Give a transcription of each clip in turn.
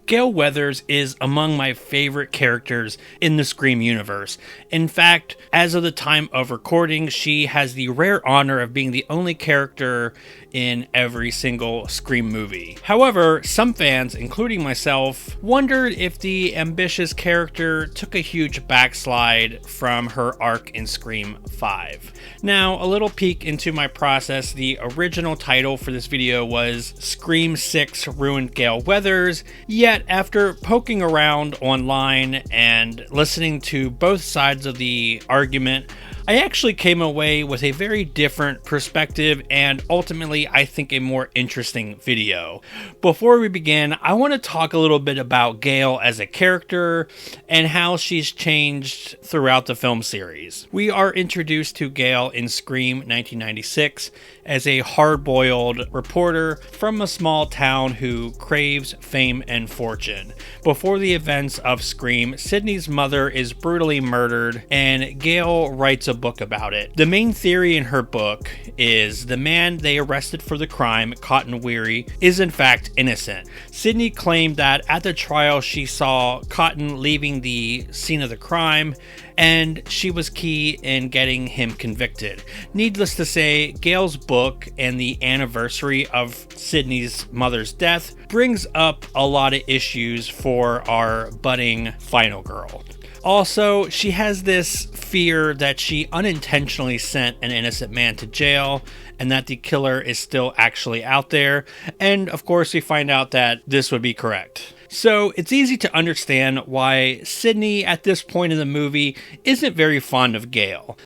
Gale Weathers is among my favorite characters in the Scream universe. In fact, as of the time of recording, she has the rare honor of being the only character in every single Scream movie. However, some fans, including myself, wondered if the ambitious character took a huge backslide from her arc in Scream 5. Now, a little peek into my process. The original title for this video was Scream 6 Ruined Gale Weathers, yet after poking around online and listening to both sides of the argument, I actually came away with a very different perspective and ultimately I think a more interesting video. Before we begin, I want to talk a little bit about Gale as a character and how she's changed throughout the film series. We are introduced to Gale in Scream 1996 as a hard-boiled reporter from a small town who craves fame and fortune. Before the events of Scream, Sidney's mother is brutally murdered and Gale writes a book about it. The main theory in her book is the man they arrested for the crime, Cotton Weary, is in fact innocent. Sidney claimed that at the trial she saw Cotton leaving the scene of the crime and she was key in getting him convicted. Needless to say, Gale's book and the anniversary of Sidney's mother's death brings up a lot of issues for our budding final girl. Also, she has this fear that she unintentionally sent an innocent man to jail and that the killer is still actually out there. And of course, we find out that this would be correct. So it's easy to understand why Sidney at this point in the movie isn't very fond of Gale.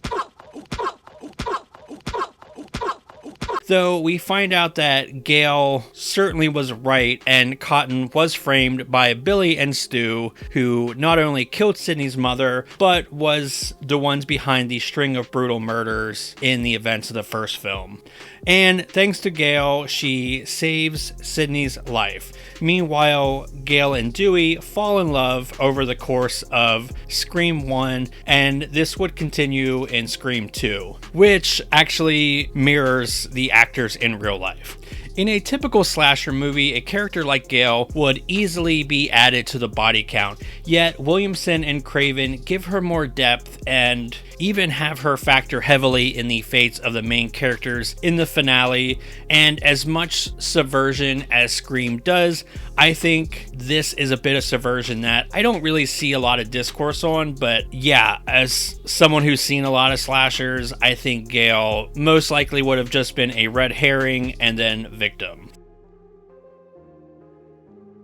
Though we find out that Gale certainly was right and Cotton was framed by Billy and Stu, who not only killed Sidney's mother, but was the ones behind the string of brutal murders in the events of the first film. And thanks to Gale, she saves Sidney's life. Meanwhile, Gale and Dewey fall in love over the course of Scream 1, and this would continue in Scream 2, which actually mirrors the actors in real life. In a typical slasher movie, a character like Gale would easily be added to the body count, yet Williamson and Craven give her more depth and even have her factor heavily in the fates of the main characters in the finale, and as much subversion as Scream does, I think this is a bit of subversion that I don't really see a lot of discourse on, but yeah, as someone who's seen a lot of slashers, I think Gale most likely would have just been a red herring and then victim.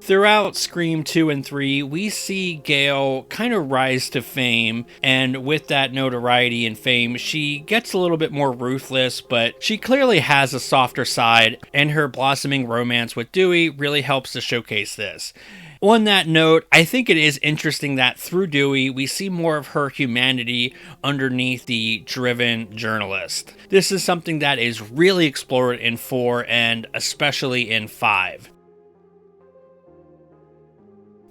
Throughout Scream 2 and 3, we see Gale kind of rise to fame, and with that notoriety and fame, she gets a little bit more ruthless, but she clearly has a softer side, and her blossoming romance with Dewey really helps to showcase this. On that note, I think it is interesting that through Dewey, we see more of her humanity underneath the driven journalist. This is something that is really explored in 4 and especially in 5.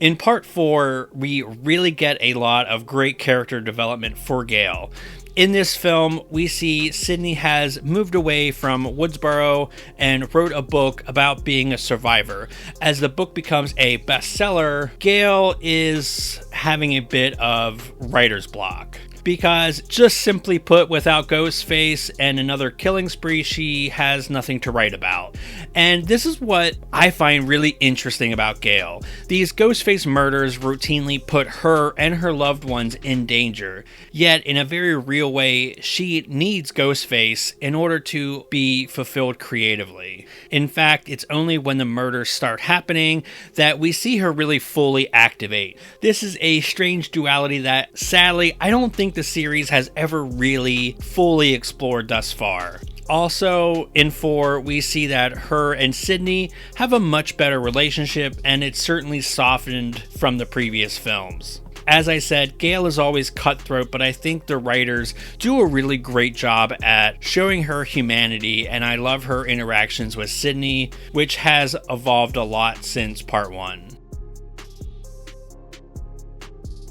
In part 4, we really get a lot of great character development for Gale. In this film, we see Sidney has moved away from Woodsboro and wrote a book about being a survivor. As the book becomes a bestseller, Gale is having a bit of writer's block. Because, just simply put, without Ghostface and another killing spree, she has nothing to write about. And this is what I find really interesting about Gale. These Ghostface murders routinely put her and her loved ones in danger. Yet, in a very real way, she needs Ghostface in order to be fulfilled creatively. In fact, it's only when the murders start happening that we see her really fully activate. This is a strange duality that, sadly, I don't think the series has ever really fully explored thus far. Also, in 4, we see that her and Sidney have a much better relationship, and it's certainly softened from the previous films. As I said, Gale is always cutthroat, but I think the writers do a really great job at showing her humanity, and I love her interactions with Sidney, which has evolved a lot since part 1.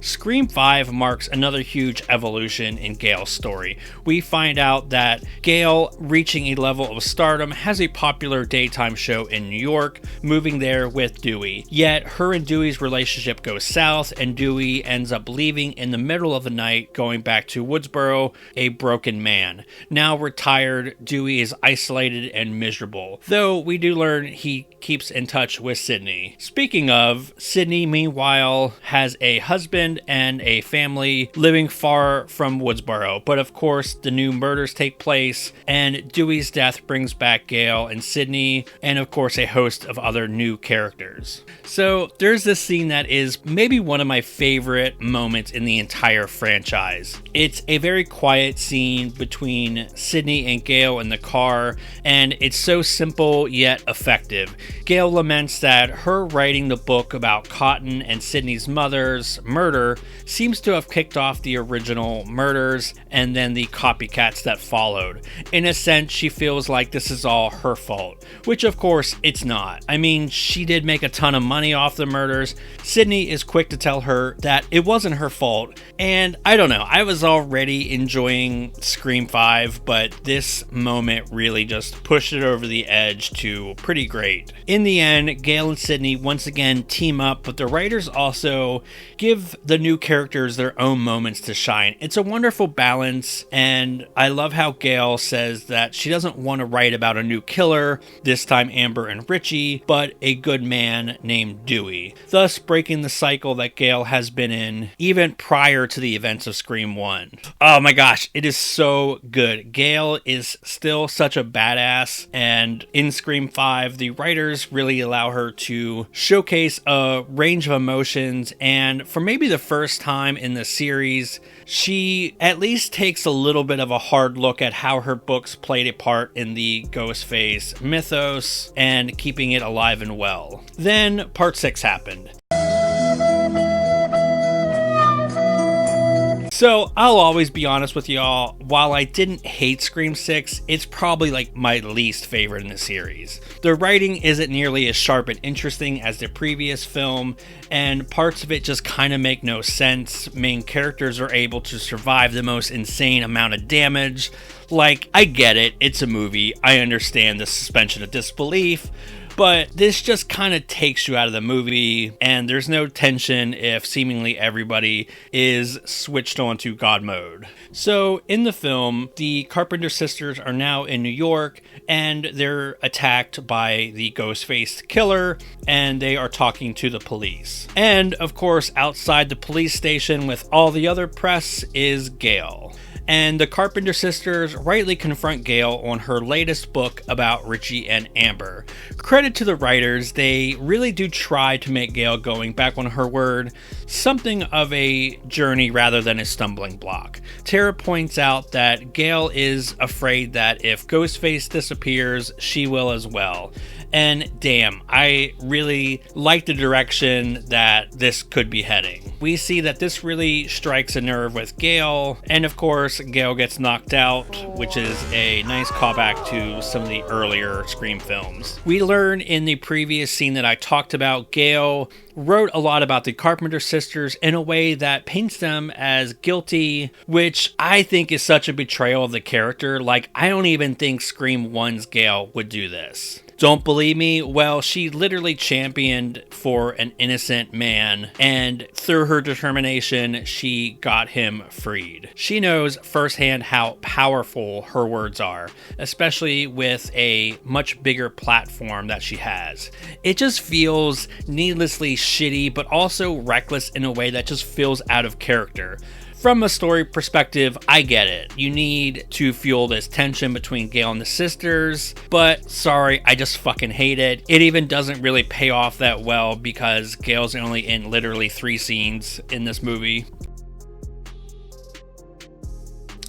Scream 5 marks another huge evolution in Gale's story. We find out that Gale, reaching a level of stardom, has a popular daytime show in New York, moving there with Dewey. Yet her and Dewey's relationship goes south, and Dewey ends up leaving in the middle of the night, going back to Woodsboro, a broken man. Now retired, Dewey is isolated and miserable, though we do learn he keeps in touch with Sydney. Speaking of, Sydney, meanwhile, has a husband and a family living far from Woodsboro, but of course the new murders take place, and Dewey's death brings back Gale and Sydney, and of course a host of other new characters. So there's this scene that is maybe one of my favorite moments in the entire franchise. It's a very quiet scene between Sydney and Gale in the car, and it's so simple yet effective. Gale laments that her writing the book about Cotton and Sydney's mother's murder seems to have kicked off the original murders and then the copycats that followed. In a sense, she feels like this is all her fault, which of course it's not. I mean, she did make a ton of money off the murders. Sydney is quick to tell her that it wasn't her fault, and I don't know, I was already enjoying Scream 5, but this moment really just pushed it over the edge to pretty great. In the end, Gale and Sydney once again team up, but the writers also give the new characters their own moments to shine. It's a wonderful balance, and I love how Gale says that she doesn't want to write about a new killer, this time Amber and Richie, but a good man named Dewey, thus breaking the cycle that Gale has been in even prior to the events of Scream 1. Oh my gosh, it is so good. Gale is still such a badass, and in Scream 5, the writers really allow her to showcase a range of emotions, and for maybe the first time in the series, she at least takes a little bit of a hard look at how her books played a part in the Ghostface mythos and keeping it alive and well. Then part 6 happened. So, I'll always be honest with y'all, while I didn't hate Scream 6, it's probably like my least favorite in the series. The writing isn't nearly as sharp and interesting as the previous film, and parts of it just kind of make no sense. Main characters are able to survive the most insane amount of damage. Like, I get it, it's a movie, I understand the suspension of disbelief, but this just kind of takes you out of the movie, and there's no tension if seemingly everybody is switched on to God mode. So, in the film, the Carpenter sisters are now in New York, and they're attacked by the Ghostface killer, and they are talking to the police. And, of course, outside the police station with all the other press is Gale. And the Carpenter sisters rightly confront Gale on her latest book about Richie and Amber. Credit to the writers, they really do try to make Gale, going back on her word, something of a journey rather than a stumbling block. Tara points out that Gale is afraid that if Ghostface disappears, she will as well. And damn, I really like the direction that this could be heading. We see that this really strikes a nerve with Gale, and of course, Gale gets knocked out, which is a nice callback to some of the earlier Scream films. We learn in the previous scene that I talked about, Gale wrote a lot about the Carpenter sisters in a way that paints them as guilty, which I think is such a betrayal of the character. Like, I don't even think Scream 1's Gale would do this. Don't believe me? Well, she literally championed for an innocent man, and through her determination, she got him freed. She knows firsthand how powerful her words are, especially with a much bigger platform that she has. It just feels needlessly shitty, but also reckless in a way that just feels out of character. From a story perspective, I get it. You need to fuel this tension between Gale and the sisters, but sorry, I just fucking hate it. It even doesn't really pay off that well because Gale's only in literally 3 scenes in this movie.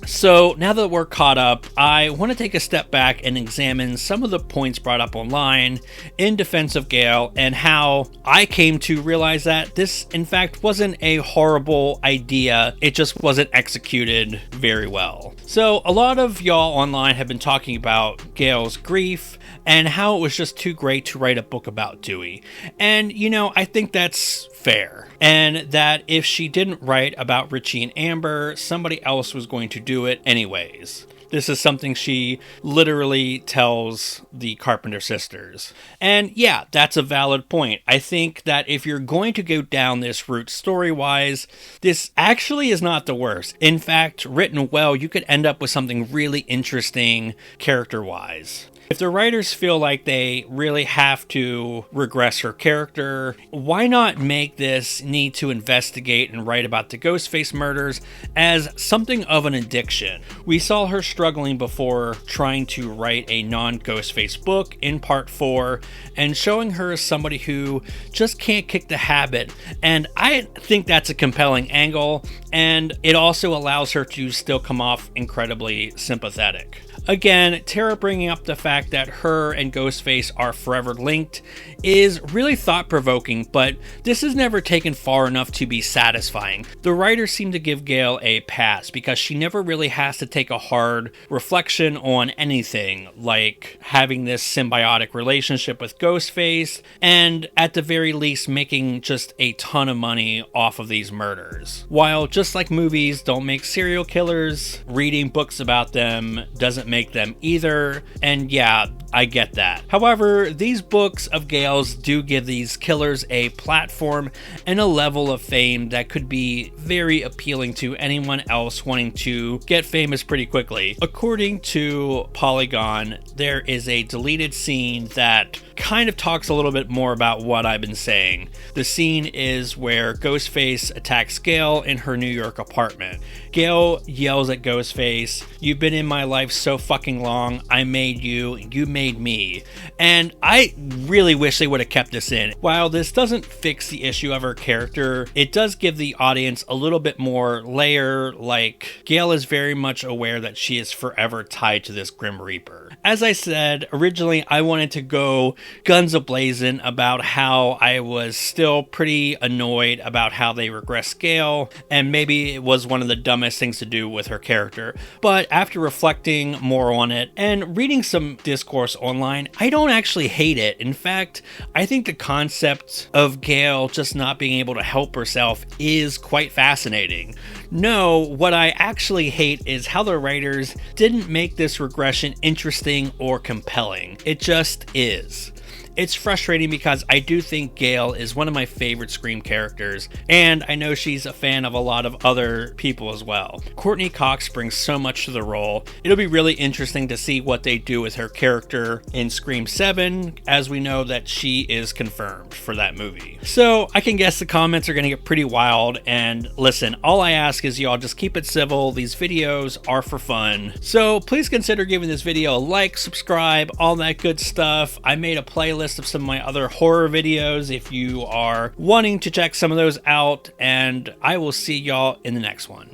So now that we're caught up, I want to take a step back and examine some of the points brought up online in defense of Gale and how I came to realize that this in fact wasn't a horrible idea, it just wasn't executed very well. So a lot of y'all online have been talking about Gale's grief and how it was just too great to write a book about Dewey. And you know, I think that's fair. and that if she didn't write about Richie and Amber, somebody else was going to do it anyways. This is something she literally tells the Carpenter sisters. And yeah, that's a valid point. I think that if you're going to go down this route story-wise, this actually is not the worst. In fact, written well, you could end up with something really interesting character-wise. If the writers feel like they really have to regress her character, why not make this need to investigate and write about the Ghostface murders as something of an addiction? We saw her struggling before trying to write a non-Ghostface book in part 4 and showing her as somebody who just can't kick the habit. And I think that's a compelling angle, and it also allows her to still come off incredibly sympathetic. Again, Tara bringing up the fact that her and Ghostface are forever linked is really thought-provoking, but this is never taken far enough to be satisfying. The writers seem to give Gale a pass because she never really has to take a hard reflection on anything, like having this symbiotic relationship with Ghostface, and at the very least making just a ton of money off of these murders. While just like movies don't make serial killers, reading books about them doesn't make them either, and yeah, I get that. However, these books of Gale's do give these killers a platform and a level of fame that could be very appealing to anyone else wanting to get famous pretty quickly. According to Polygon, there is a deleted scene that kind of talks a little bit more about what I've been saying. The scene is where Ghostface attacks Gale in her New York apartment. Gale yells at Ghostface, "You've been in my life so fucking long. I made you, you made me." And I really wish they would have kept this in. While this doesn't fix the issue of her character, it does give the audience a little bit more layer, like Gale is very much aware that she is forever tied to this Grim Reaper. As I said, originally I wanted to go guns a-blazing about how I was still pretty annoyed about how they regressed Gale, and maybe it was one of the dumbest things to do with her character. But after reflecting more on it and reading some discourse online, I don't actually hate it. In fact, I think the concept of Gale just not being able to help herself is quite fascinating. No, what I actually hate is how the writers didn't make this regression interesting or compelling. It just is. It's frustrating because I do think Gale is one of my favorite Scream characters, and I know she's a fan of a lot of other people as well. Courtney Cox brings so much to the role. It'll be really interesting to see what they do with her character in Scream 7, as we know that she is confirmed for that movie. So I can guess the comments are going to get pretty wild, and listen, all I ask is y'all just keep it civil. These videos are for fun. So please consider giving this video a like, subscribe, all that good stuff. I made a playlist of some of my other horror videos if you are wanting to check some of those out, and I will see y'all in the next one.